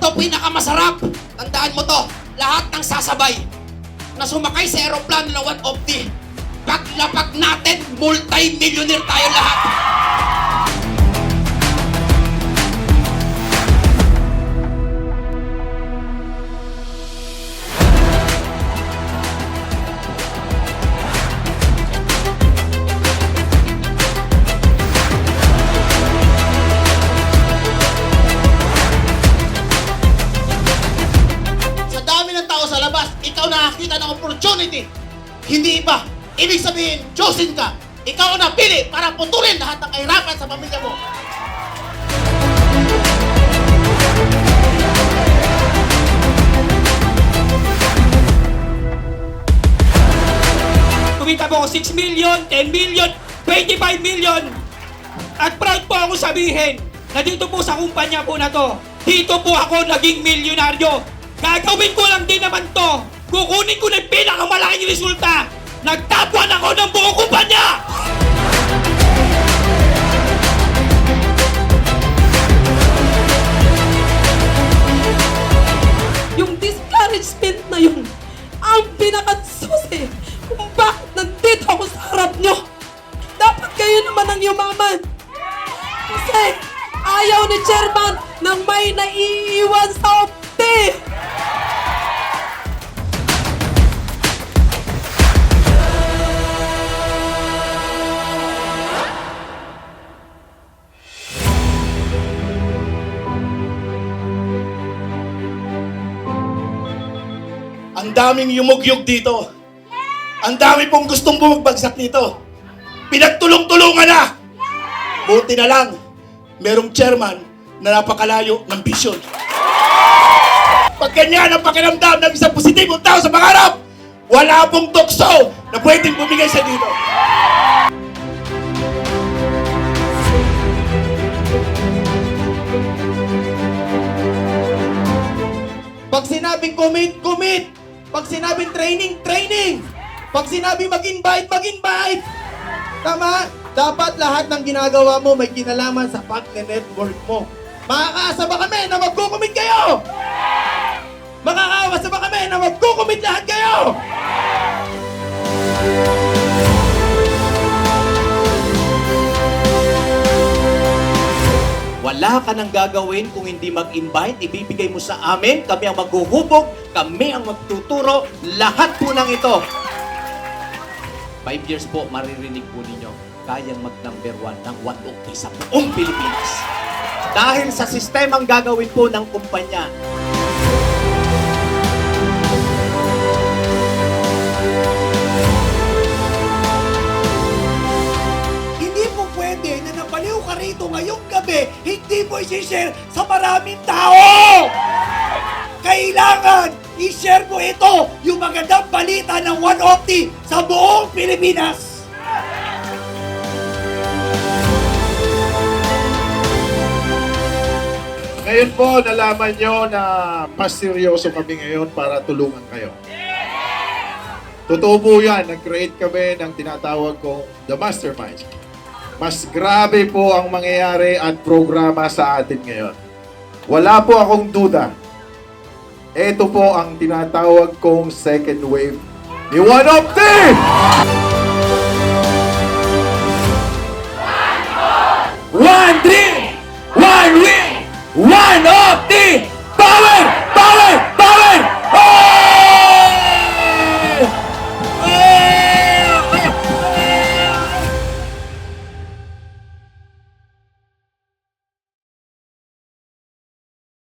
Ito pinakamasarap. Tandaan mo to. Lahat ng sasabay na sumakay sa aeroplano ng 150, paglapag natin, multi-millionaire tayo lahat. Sa labas, ikaw nakakita ng opportunity. Hindi iba. Ibig sabihin, chosen ka. Ikaw ang napili para putulin lahat ng kahirapan sa pamilya mo. Kumita po ako 6 million, 10 million, 25 million. At proud po ako sabihin na dito po sa kumpanya po na to, dito po ako naging milyonaryo. Gagawin ko lang din naman to. Kukunin ko na yung pinakamalaking resulta. Nagtapuan ako ng buong kumpanya! Yung discouragement na yun, ang pinakasusi kung bakit nandito ako sa harap nyo. Dapat kayo naman ang yumaman. Kasi ayaw ni Chairman nang may naiiwan sa opti. Ang daming yumugyug dito. Ang dami pong gustong bumagbagsak dito. Pinagtulong-tulungan na. Buti na lang, merong chairman na napakalayo ng vision. Pag ganyan ang pakiramdam ng isang positibong tao sa pangarap, wala pong tukso na pwedeng bumigay sa dito. Pag sinabing commit, commit. Pag sinabing training, training. Pag sinabing mag-invite, mag-invite. Tama? Dapat lahat ng ginagawa mo may kinalaman sa pag-network mo. Makakaasa ba kami na magkukumit kayo? Makakaasa ba kami na magkukumit lahat kayo? Wala ka nang gagawin kung hindi mag-invite, ibibigay mo sa amin, kami ang maghuhubog, kami ang magtuturo, lahat po ng ito. 5 years po, maririnig po ninyo, kayang mag-number 1 ng 150 sa buong Pilipinas. Dahil sa sistemang gagawin po ng kumpanya. Hindi po pwede na napaliw ka rito ngayong gabi, hindi mo i-share sa maraming tao! Kailangan i-share mo ito, yung magandang balita ng 150 sa buong Pilipinas! Ngayon po, nalaman nyo na mas seryoso kami ngayon para tulungan kayo. Totoo po yan, nag-create kami ng tinatawag kong The Mastermind. Mas grabe po ang mangyayari at programa sa atin ngayon. Wala po akong duda. Ito po ang tinatawag kong second wave ni 150! 1, 2, 3!